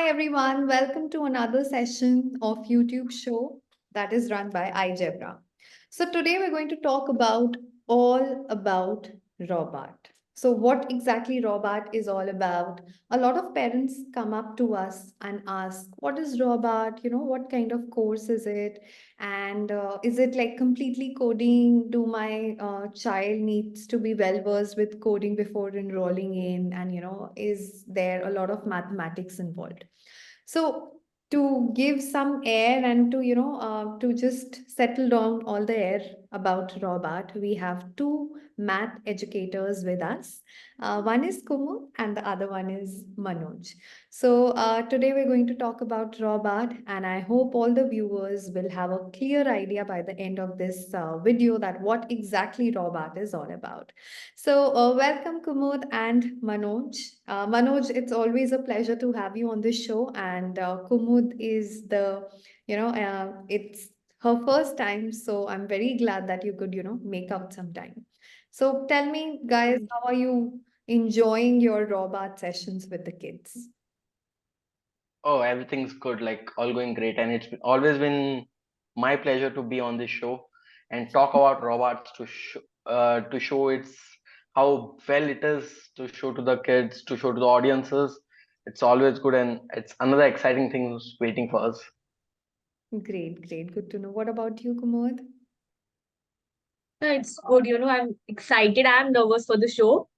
Hi everyone, welcome to another session of YouTube show that is run by Igebra. So today we're going to talk about all about RobArt. So what exactly RobArt is all about? A lot of parents come up to us and ask, what is RobArt? What kind of course is it? And is it like completely coding? Do my child needs to be well versed with coding before enrolling in? And is there a lot of mathematics involved? So to give some air and to just settle down all the air about Robert, we have two math educators with us. One is Kumu and the other one is Manoj. So today we're going to talk about Robert, and I hope all the viewers will have a clear idea by the end of this video that what exactly Robert is all about. So, welcome Kumud and Manoj. Manoj, it's always a pleasure to have you on this show. And Kumud is it's her first time. So, I'm very glad that you could, make out some time. So, tell me, guys, how are you enjoying your robot sessions with the kids? Oh, everything's good, like all going great, and always been my pleasure to be on this show and talk about robots to show it's how well it is to show to the kids, to show to the audiences. It's always good, and it's another exciting thing waiting for us. Great, great. Good to know. What about you, Kumud? It's good, I'm excited. I'm nervous for the show,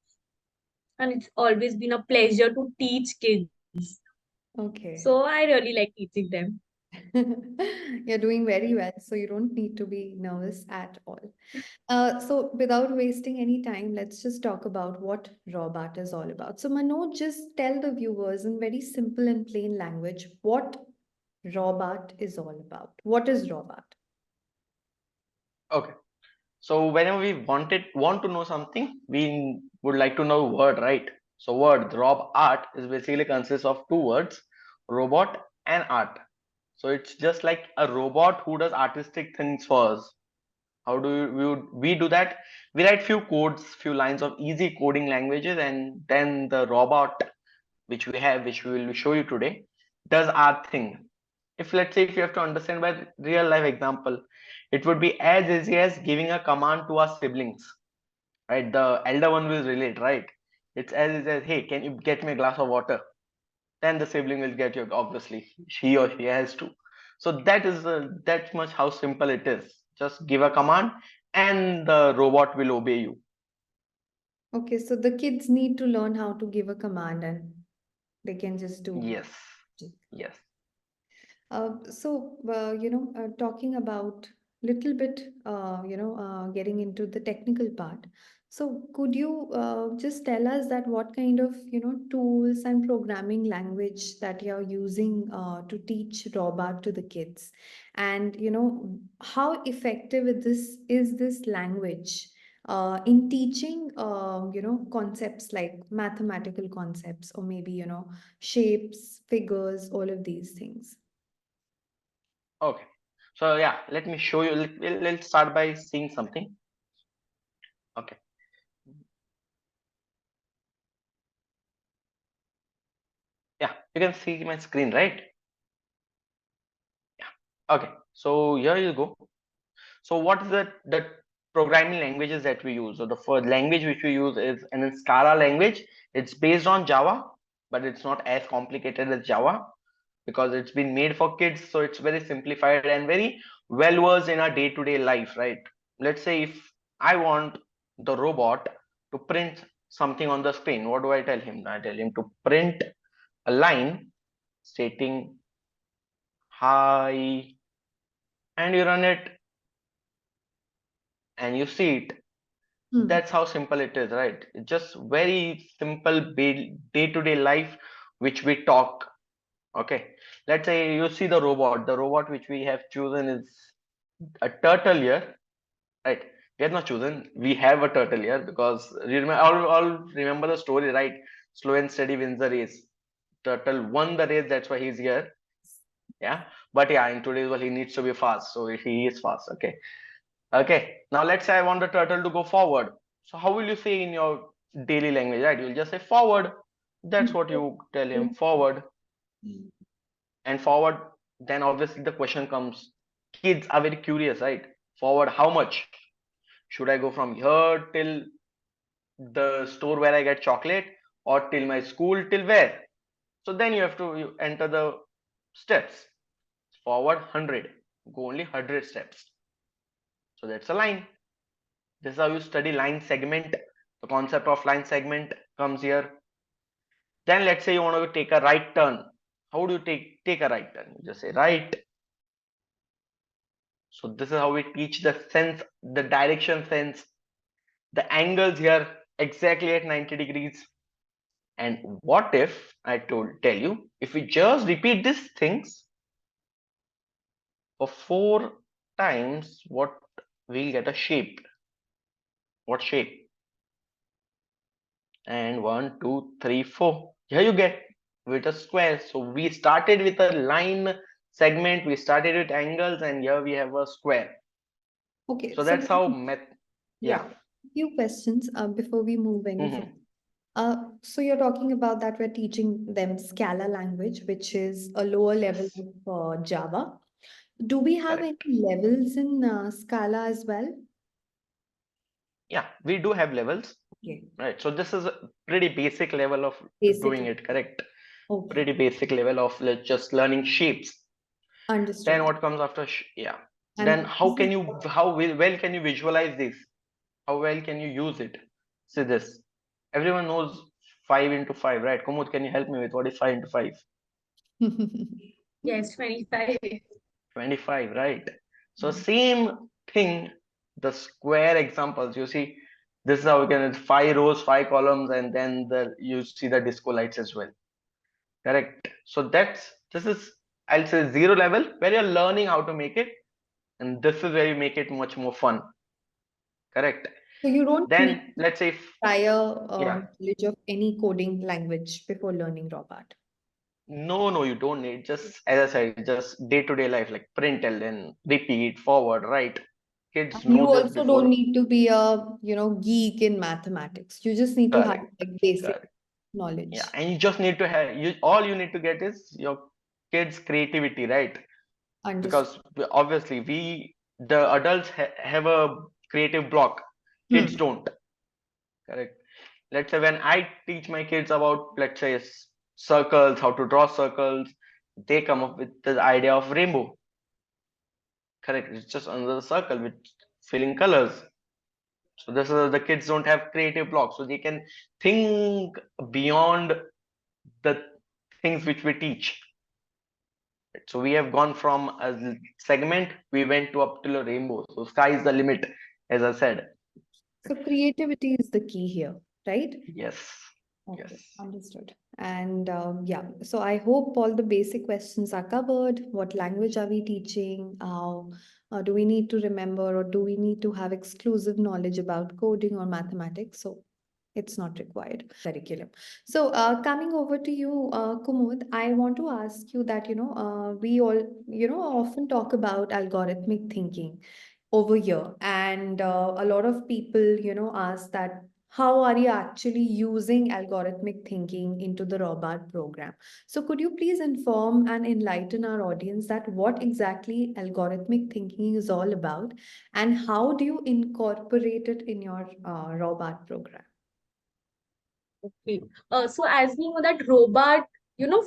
and it's always been a pleasure to teach kids. Okay. So I really like teaching them. You're doing very well, so you don't need to be nervous at all. So without wasting any time, let's just talk about what Robart is all about. So Manoj, just tell the viewers in very simple and plain language what Robart is all about. What is Robart? Okay, so whenever we want to know something, we would like to know word, right? So word, rob art is basically consists of two words, robot and art. So it's just like a robot who does artistic things for us. How do we do that? We write few codes, few lines of easy coding languages, and then the robot which we have, which we will show you today, does our thing. If let's say if you have to understand by real life example, it would be as easy as giving a command to our siblings, right? The elder one will relate, right? It's as easy as, hey, can you get me a glass of water? Then the sibling will get you, obviously he or she has to. So that is that much how simple it is. Just give a command and the robot will obey you. Okay, so the kids need to learn how to give a command and they can just do. Yes, yes. Talking about little bit, getting into the technical part. So, could you just tell us that what kind of, tools and programming language that you're using to teach robot to the kids, and how effective is this language in teaching, concepts like mathematical concepts or maybe shapes, figures, all of these things. Okay, so yeah, let me show you. Let's start by seeing something. Okay, yeah, you can see my screen, right? Yeah. Okay, so here you go. So what is the programming languages that we use? So the first language which we use is an Scala language. It's based on Java, but it's not as complicated as Java because it's been made for kids. So it's very simplified and very well versed in our day-to-day life, right? Let's say if I want the robot to print something on the screen, what do I tell him? I tell him to print a line stating hi, and you run it and you see it. Hmm. That's how simple it is, right? It's just very simple day-to-day life which we talk. Okay, let's say you see the robot which we have chosen is a turtle here, right? We have not chosen, we have a turtle here because you remember, all remember the story, right? Slow and steady wins the race. Turtle won the race, that's why he's here. Yeah, but yeah, in today's world he needs to be fast, so he is fast. Okay. Okay, now let's say I want the turtle to go forward. So how will you say in your daily language, right? You'll just say forward. That's what you tell him, forward. And forward, then obviously the question comes, kids are very curious, right? Forward, how much? Should I go from here till the store where I get chocolate, or till my school, till where? So then you enter the steps. Forward 100, go only 100 steps. So that's a line. This is how you study line segment. The concept of line segment comes here. Then let's say you want to take a right turn. How do you take a right turn? You just say right. So this is how we teach the sense, the direction sense, the angles here exactly at 90 degrees. And what if I tell you, if we just repeat these things for 4 times, what we'll get a shape. What shape? And 1, 2, 3, 4. Here you get with a square. So we started with a line segment, we started with angles, and here we have a square. Okay, So so that's how yeah. few questions before we move any Mhm. further. So you're talking about that we're teaching them Scala language, which is a lower level Yes, of Java. Do we have any correct. levels in Scala as well? Yeah, we do have levels, Okay, right? So this is a pretty basic level of doing basically. it, correct? Okay, Pretty basic level of just learning shapes. Then understood. what comes after? Yeah. Then And how this can is you, how well can you visualize this? How well can you use it? See this. Everyone knows 5 into 5, right? Kumud, can you help me with what is 5 into 5? Yes, 25. 25, right? So same thing, the square examples, you see, this is how we can, 5 rows, 5 columns, and then you see the disco lights as well. Correct. So this is, I'll say, zero level where you're learning how to make it, and this is where you make it much more fun. Correct. So you don't need Then let's say, prior yeah, knowledge of any coding language before learning robot. no, you don't need, just as I said, just day-to-day life, like print and then repeat, forward, right? Kids And know you this also don't before. need to be a, geek in mathematics. You just need to have Correct. like basic Correct. Yeah, knowledge. and you just need to have, all you need to get is your kids' creativity, right? Understood. Because obviously the adults have a creative block, kids Hmm. don't. Correct. Let's say when I teach my kids about, let's say, circles, how to draw circles, they come up with the idea of rainbow. Correct. It's just another circle with filling colors. So this is, the kids don't have creative blocks, so they can think beyond the things which we teach. So we have gone from a segment, we went to up till a rainbow. So sky is the limit, as I said. So creativity is the key here, right? Yes, yes. Okay, understood. And yeah, so I hope all the basic questions are covered. What language are we teaching? How do we need to remember, or do we need to have exclusive knowledge about coding or mathematics? So it's not required curriculum. So coming over to you, Kumud, I want to ask you that, we all, often talk about algorithmic thinking over here. And a lot of people, ask that how are you actually using algorithmic thinking into the RobArt program? So could you please inform and enlighten our audience that what exactly algorithmic thinking is all about, and how do you incorporate it in your RobArt program? Okay. So as we know that robot,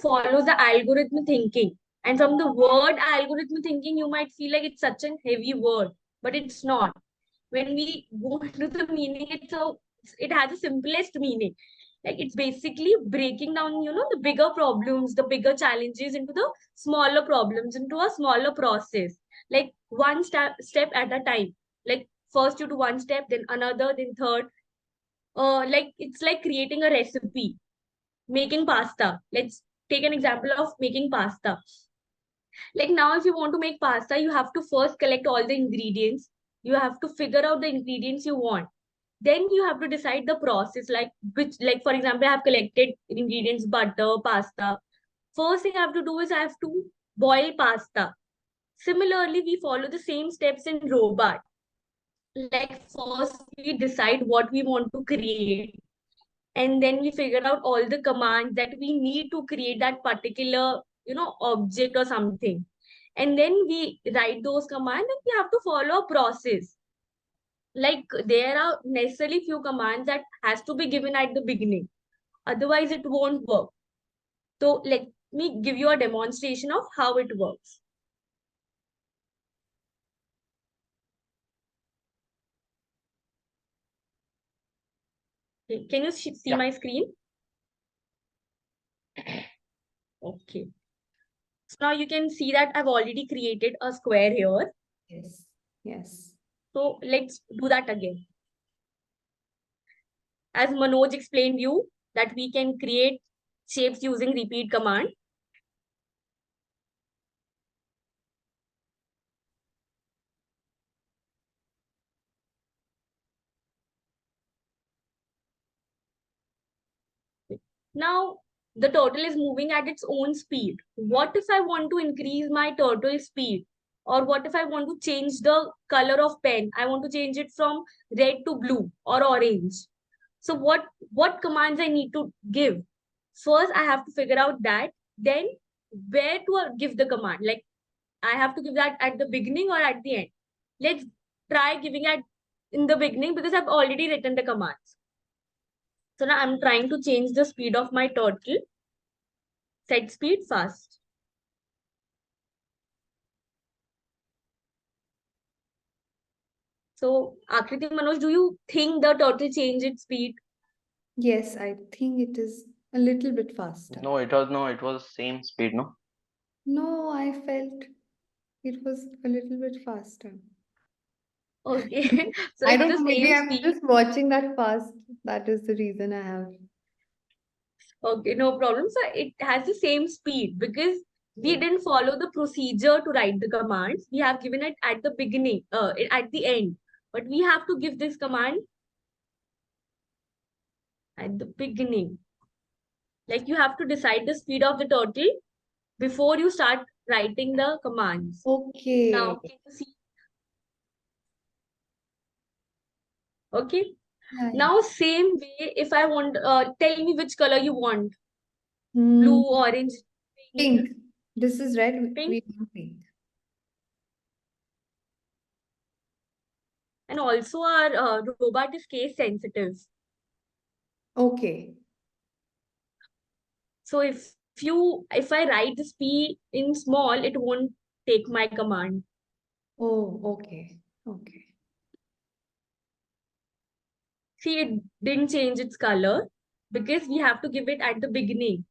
follows the algorithm thinking. And from the word algorithm thinking, you might feel like it's such a heavy word, but it's not. When we go into the meaning, it has the simplest meaning. Like it's basically breaking down, the bigger problems, the bigger challenges into the smaller problems, into a smaller process. Like one step at a time. Like first you do one step, then another, then third. Like it's like creating a recipe, making pasta. Let's take an example of making pasta. Like now, if you want to make pasta, you have to first collect all the ingredients. You have to figure out the ingredients you want. Then you have to decide the process, like which, like for example, I have collected ingredients, butter, pasta. First thing I have to do is I have to boil pasta. Similarly, we follow the same steps in robot. Like first we decide what we want to create, and then we figure out all the commands that we need to create that particular object or something. And then we write those commands and we have to follow a process. Like there are necessarily few commands that has to be given at the beginning. Otherwise it won't work. So let me give you a demonstration of how it works. Okay, can you see Yeah. my screen? Okay. So now you can see that I've already created a square here. Yes. Yes. So let's do that again. As Manoj explained you that we can create shapes using repeat command. Now the turtle is moving at its own speed. What if I want to increase my turtle speed? Or what if I want to change the color of pen? I want to change it from red to blue or orange. So what commands I need to give? First, I have to figure out that. Then where to give the command? Like I have to give that at the beginning or at the end. Let's try giving it in the beginning because I've already written the commands. So now I'm trying to change the speed of my turtle. Set speed fast. So Akriti, Manoj, do you think the turtle changed its speed? Yes, I think it is a little bit faster. It was same speed, no? No, I felt it was a little bit faster. Okay, so I it's don't the know, maybe same I'm speed. just watching that fast. That is the reason I have. Okay, no problem. So it has the same speed because we Yes. didn't follow the procedure to write the commands. We have given it at the beginning, at the end. But we have to give this command at the beginning. Like you have to decide the speed of the turtle before you start writing the commands. Now, Okay. can you see? Okay. Yeah, yeah. Now, same way, if I want, tell me which color you want. Hmm, Blue, orange, pink, pink. This is red. pink. We want pink. And also our robot is case sensitive. Okay. So if I write this P in small, it won't take my command. Oh, okay. Okay. See, it didn't change its color because we have to give it at the beginning.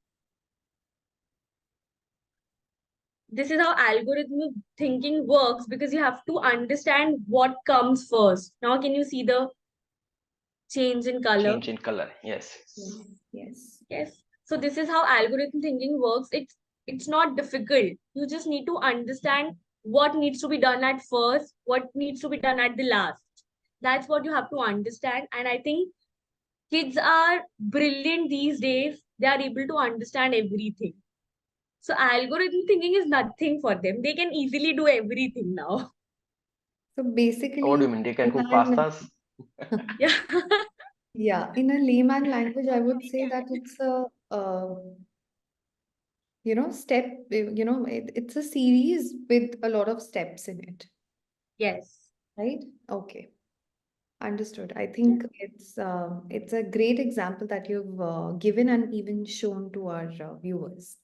This is how algorithmic thinking works because you have to understand what comes first. Now, can you see the change in color? Change in color. Yes. Yes. Yes. Yes. So this is how algorithm thinking works. It's not difficult. You just need to understand what needs to be done at first, what needs to be done at the last. That's what you have to understand. And I think kids are brilliant these days. They are able to understand everything. So algorithm thinking is nothing for them. They can easily do everything now. So What do basically, you mean? They can cook layman, pastas? Yeah. yeah, in a layman language, I would say that it's a, step, it's a series with a lot of steps in it, Yes. right? Okay. Understood. I think it's a great example that you've given and even shown to our viewers.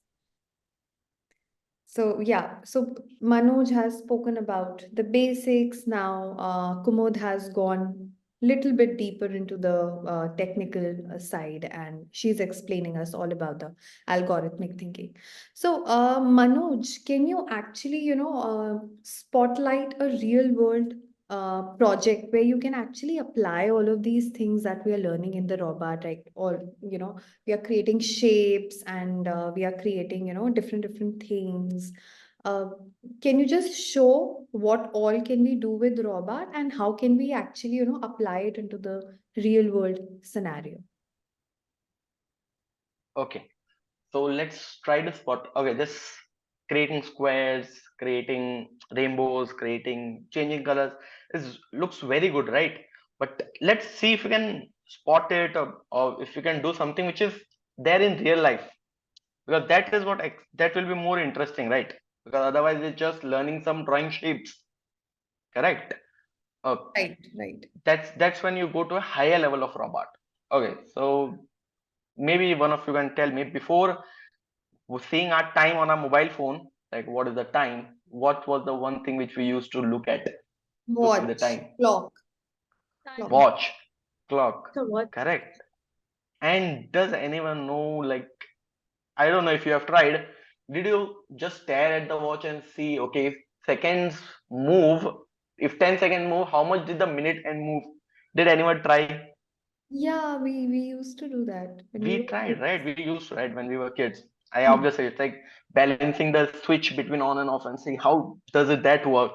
So yeah, so Manoj has spoken about the basics. Now Kumod has gone little bit deeper into the technical side, and she's explaining us all about the algorithmic thinking. So Manoj, can you actually, spotlight a real world project where you can actually apply all of these things that we are learning in the robot, right? Or, we are creating shapes and we are creating, different things. Uh, can you just show what all can we do with robot and how can we actually, apply it into the real world scenario? Okay. So let's try to spot. Okay, this creating squares, creating rainbows, creating changing colors is looks very good, right? But let's see if we can spot it, or if we can do something which is there in real life. because that is what that will be more interesting, right? Because otherwise it's just learning some drawing shapes, correct? uh, Right, right. that's when you go to a higher level of robot. Okay, so maybe one of you can tell me, before seeing our time on our mobile phone, like what is the time, what was the one thing which we used to look at to see the Watch, time? clock, clock. Time. Watch, clock, So what? correct. And does anyone know, like, I don't know if you have tried, did you just stare at the watch and see, okay, if seconds move, if 10 seconds move, how much did the minute and move? Did anyone try? Yeah, we used to do that when we We were tried, kids. right? We used to, right, when we were kids. I Hmm. obviously, it's like balancing the switch between on and off and see how does it that work.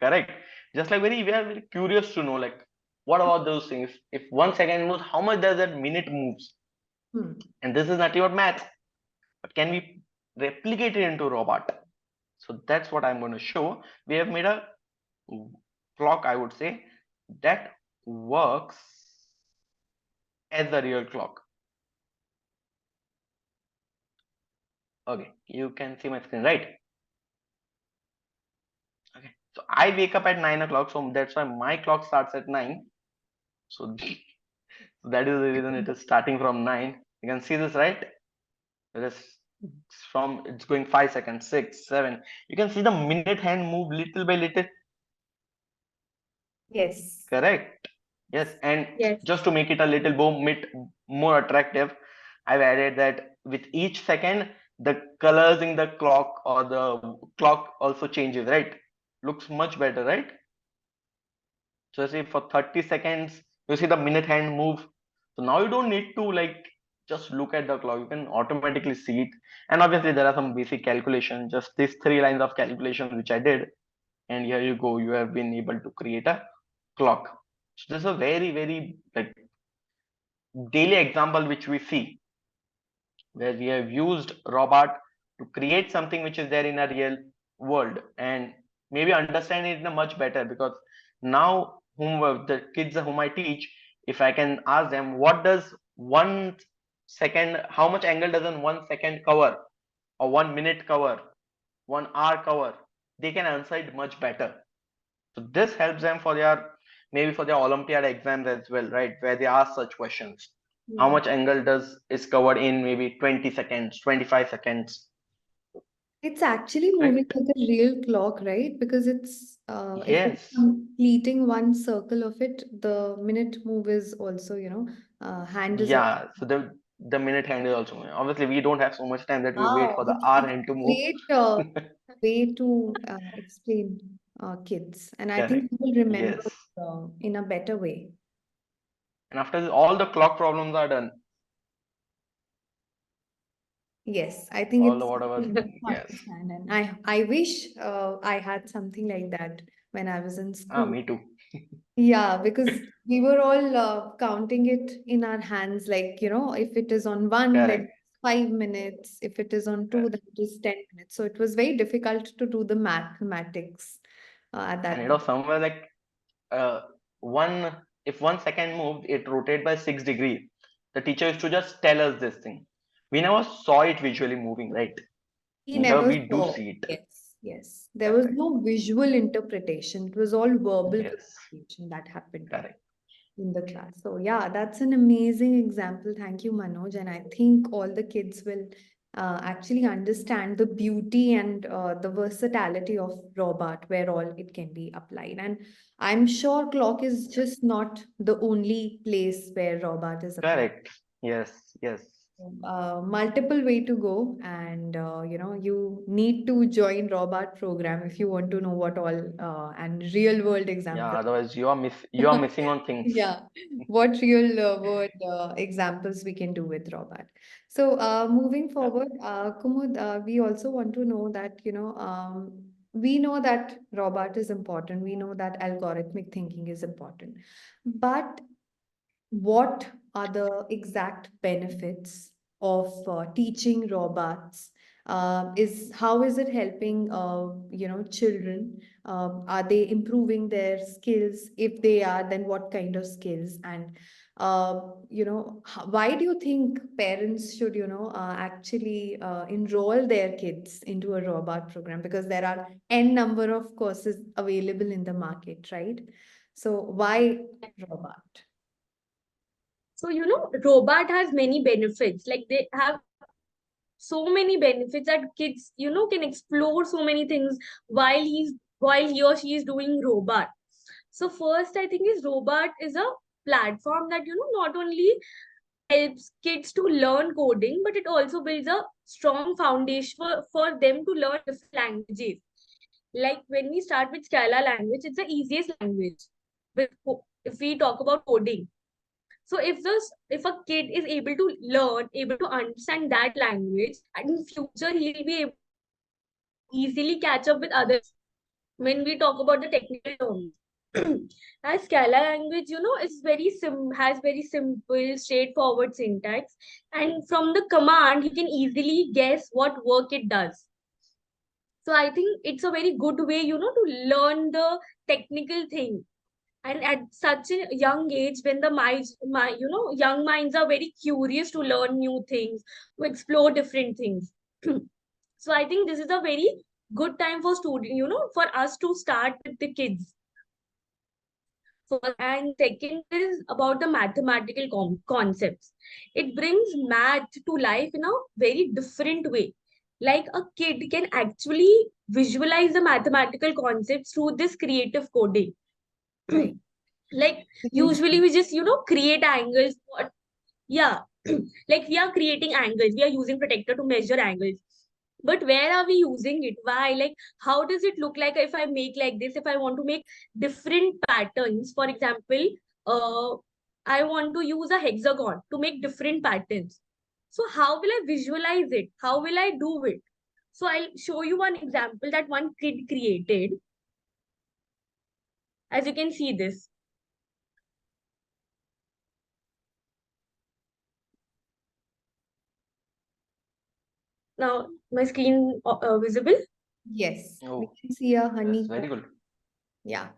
Correct. Just like we are very curious to know, like, what about those things? If 1 second moves, how much does that minute moves? Hmm. And this is not your math, but can we replicate it into robot? So that's what I'm going to show. We have made a clock, I would say, that works as a real clock. Okay, you can see my screen, right? Okay, so I wake up at 9 o'clock, so that's why my clock starts at 9. So that is the reason it is starting from 9. You can see this, right? It is from, it's going 5 seconds, 6, 7. You can see the minute hand move little by little. Yes. Correct. Yes, and Yes. just to make it a little more attractive, I've added that with each second, the colors in the clock or the clock also changes, right? Looks much better, right? So say for 30 seconds, you see the minute hand move. So now you don't need to like just look at the clock. You can automatically see it. And obviously there are some basic calculations, just these 3 lines of calculation which I did. And here you go, you have been able to create a clock. So this is a very, very like daily example which we see, where we have used robot to create something which is there in a real world, and maybe understand it in a much better, because now whom the kids whom I teach, if I can ask them what does 1 second, how much angle does 1 second cover, or 1 minute cover, 1 hour cover, they can answer it much better. So this helps them for their, maybe for their Olympiad exams as well, right? Where they ask such questions. How Hmm. much angle does is covered in maybe 20 seconds, 25 seconds, It's actually moving right? like a real clock, right? Because it's if it's Yes. completing one circle of it, the minute move is also, hand is also. Yeah. So the minute hand is also moving. Obviously we don't have so much time that we wait Wow, for the hour it's hand to a move. great way to explain kids, and I think Correct. you will remember Yes. in a better way. And after this, all the clock problems are done. Yes, I think All the it's whatever. easy to Yes. understand, and I wish I had something like that when I was in Ah, school. me too. Yeah, because we were all counting it in our hands, like, if it is on one, then Correct. 5 minutes. If it is on two, then it is 10 minutes. So it was very difficult to do the mathematics at And that it point. was somewhere like uh, one, if 1 second moved, it rotated by 6 degrees. The teacher used to just tell us this thing. We never saw it visually moving, right? We And here never we do saw. see it. Yes, yes. There was Correct. no visual interpretation. It was all verbal Yes. communication that happened Correct. in the class. So yeah, that's an amazing example. Thank you, Manoj. And I think all the kids will actually understand the beauty and the versatility of robot, where all it can be applied. And I'm sure clock is just not the only place where robot is applied. Correct. Yes. Yes. Multiple way to go, and you need to join robot program if you want to know what all and real world Yeah. examples. Otherwise, you are missing on things. Yeah, what real world examples we can do with robot. So moving Yeah. forward, Kumud, we also want to know that, we know that robot is important. We know that algorithmic thinking is important. But what are the exact benefits of teaching robots? Is how is it helping children? Are they improving their skills? If they are, then what kind of skills? And why do you think parents should, actually enroll their kids into a robot program? Because there are n number of courses available in the market, right? So why robot? So, robot has many benefits. Like they have so many benefits that kids, can explore so many things while he or she is doing robot. So first, I think is robot is a platform that, not only helps kids to learn coding, but it also builds a strong foundation for them to learn different languages. Like when we start with Scala language, it's the easiest language. If we talk about coding, so if a kid is able to learn, able to understand that language, and in future he'll be able to easily catch up with others. When we talk about the technical terms, as Scala language, is has very simple, straightforward syntax, and from the command you can easily guess what work it does. So I think it's a very good way, to learn the technical thing. And at such a young age, when the young minds are very curious to learn new things, to explore different things. So I think this is a very good time for student, for us to start with the kids. First, and second is about the mathematical concepts. It brings math to life in a very different way. Like a kid can actually visualize the mathematical concepts through this creative coding. Right. Like Huge. usually we just, create angles. Yeah, like we are creating angles. We are using protector to measure angles. But where are we using it? Why? Like, how does it look like if I make like this? If I want to make different patterns, for example, uh, I want to use a hexagon to make different patterns. So how will I visualize it? How will I do it? So I'll show you one example that one kid created. As you can see this. Now, my screen visible? Yes, we Oh, can see a yes, honeycomb. very good. Yeah.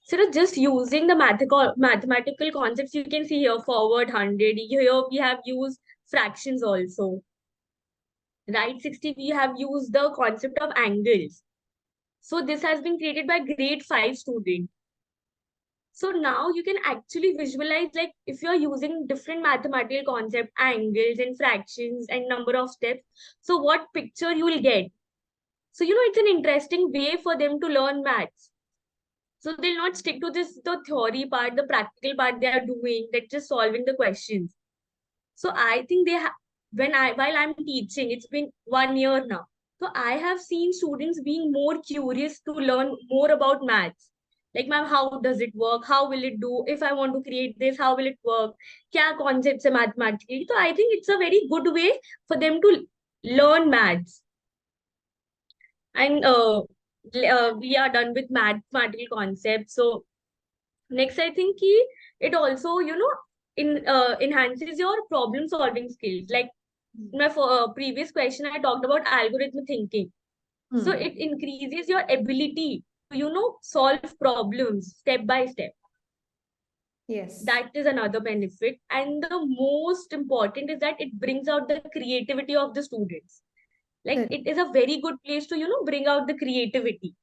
So just using the mathematical concepts, you can see here forward 100. Here we have used fractions also. Right 60, we have used the concept of angles. So this has been created by grade 5 student. So now you can actually visualize, like if you're using different mathematical concept, angles and fractions and number of steps. So what picture you will get. So, it's an interesting way for them to learn maths. So they'll not stick to the theory part, the practical part they are doing, they're just solving the questions. So I think while I'm teaching, it's been 1 year now. So I have seen students being more curious to learn more about maths. Like, ma'am, how does it work? How will it do? If I want to create this, how will it work? Kya concepts are mathematically? So I think it's a very good way for them to learn maths. And we are done with mathematical concepts. So next, I think it also, enhances your problem solving skills. Like my previous question, I talked about algorithm thinking. So Hmm. it increases your ability to, solve problems step by step. Yes. That is another benefit. And the most important is that it brings out the creativity of the students. Like Correct. it is a very good place to, bring out the creativity.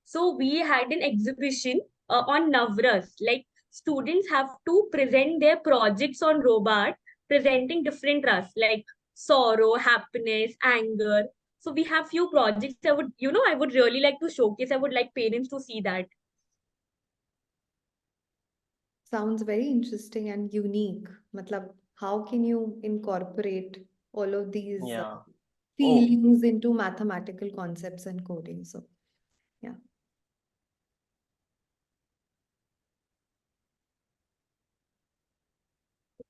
So we had an exhibition on Navras. Like students have to present their projects on robot, presenting different rusts like sorrow, happiness, anger. So we have few projects. I would really like to showcase. I would like parents to see that. Sounds very interesting and unique. Matlab, how can you incorporate all of these Yeah. Oh, feelings into mathematical concepts and coding? So, yeah.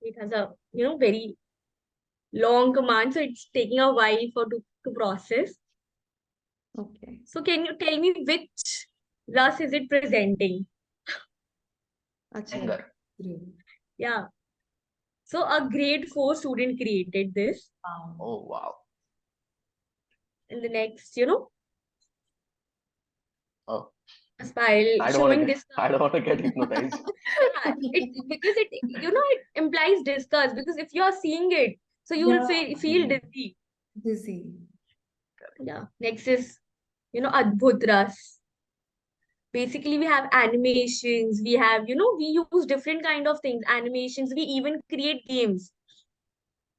It has a very long command, so it's taking a while to process. Okay. So can you tell me which rust is it presenting? Acha, anger. great. Yeah. So a grade 4 student created this. Wow. Oh, wow. In the next, Oh. Smile, I don't want to showing get disgust. I don't want to get hypnotized. Yeah, it because it implies disgust because if you are seeing it, so you will Yeah, feel dizzy. dizzy. Yeah. Next is Adbhut Ras. Basically, we have animations. We have we use different kind of things. Animations. We even create games.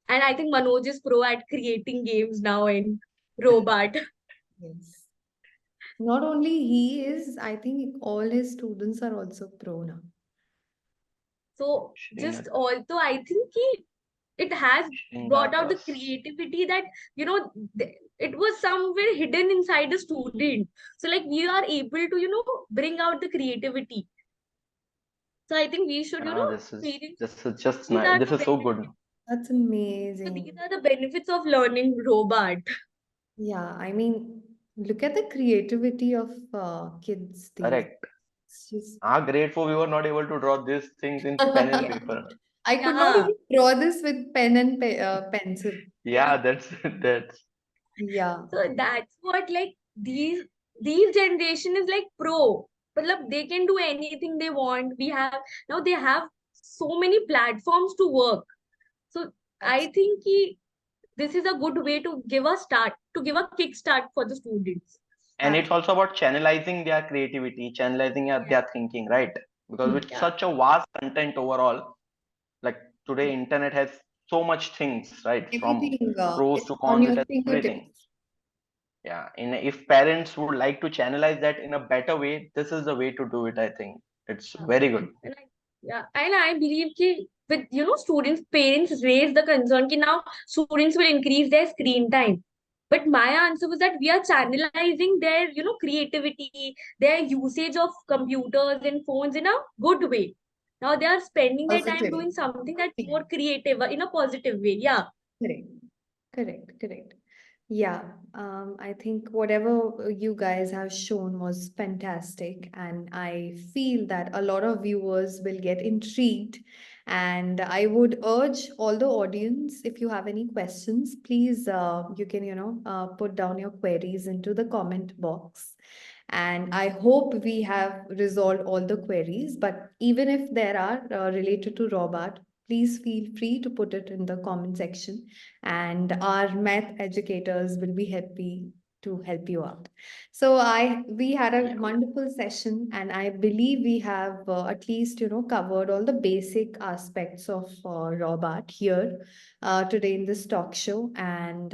And I think Manoj is pro at creating games now in Robot. Yes. Not only he is, I think all his students are also pro now. So just Shrinath, also I think it has brought out the Shrinathas. creativity that it was somewhere hidden inside the student. So like we are able to bring out the creativity. So I think we should This is parents, this is just these nice. are This the is so benefits. good. That's So these amazing. are the benefits of learning robot. Yeah, I mean, look at the creativity of kids these. Correct. It's just, How grateful we were not able to draw these things in pen and yeah. paper. I could not Yeah. even draw this with pen and pencil. Yeah, that's Yeah, So that's what like these generation is like pro. Matlab, they can do anything they want. We have now they have so many platforms to work. So I that's think this is a good way to give a start, to give a kickstart for the students. and it's that's also about channelizing their creativity, channelizing Yeah. their thinking, right? Because with Yeah. such a vast content overall, like today internet has so much things, right? From everything. pros It's to on cons, it your has everything. fingertips. Yeah, and if parents would like to channelize that in a better way, this is the way to do it, I think. It's Yeah. very good. And I believe ki with students, parents raise the concern ki now students will increase their screen time. But my answer was that we are channelizing their creativity, their usage of computers and phones in a good way. Now they are spending their time Positive. doing something that's Yeah. more creative in a positive way. Yeah. Correct. Correct. Correct. Yeah, I think whatever you guys have shown was fantastic, and I feel that a lot of viewers will get intrigued. And I would urge all the audience, if you have any questions, please you can put down your queries into the comment box. And I hope we have resolved all the queries. But even if there are related to Robert, please feel free to put it in the comment section, and our math educators will be happy to help you out. So we had a Yeah. wonderful session, and I believe we have at least covered all the basic aspects of Robart here today in this talk show. And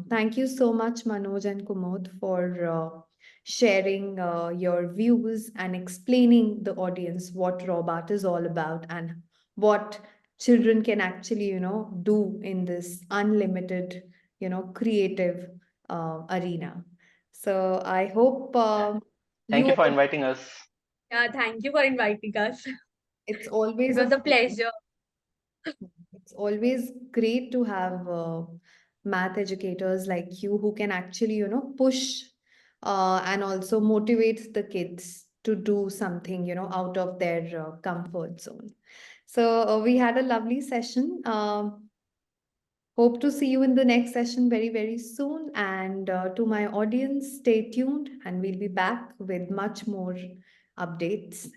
thank you so much, Manoj and Kumod, for sharing your views and explaining the audience what Robart is all about and what children can actually do in this unlimited creative arena. So I hope Thank you you for inviting us. Yeah. Thank you for inviting us. it's It always a was a pleasure. pleasure. It's always great to have math educators like you who can actually push and also motivate the kids to do something out of their comfort zone. So we had a lovely session. Hope to see you in the next session very, very soon. And to my audience, stay tuned and we'll be back with much more updates.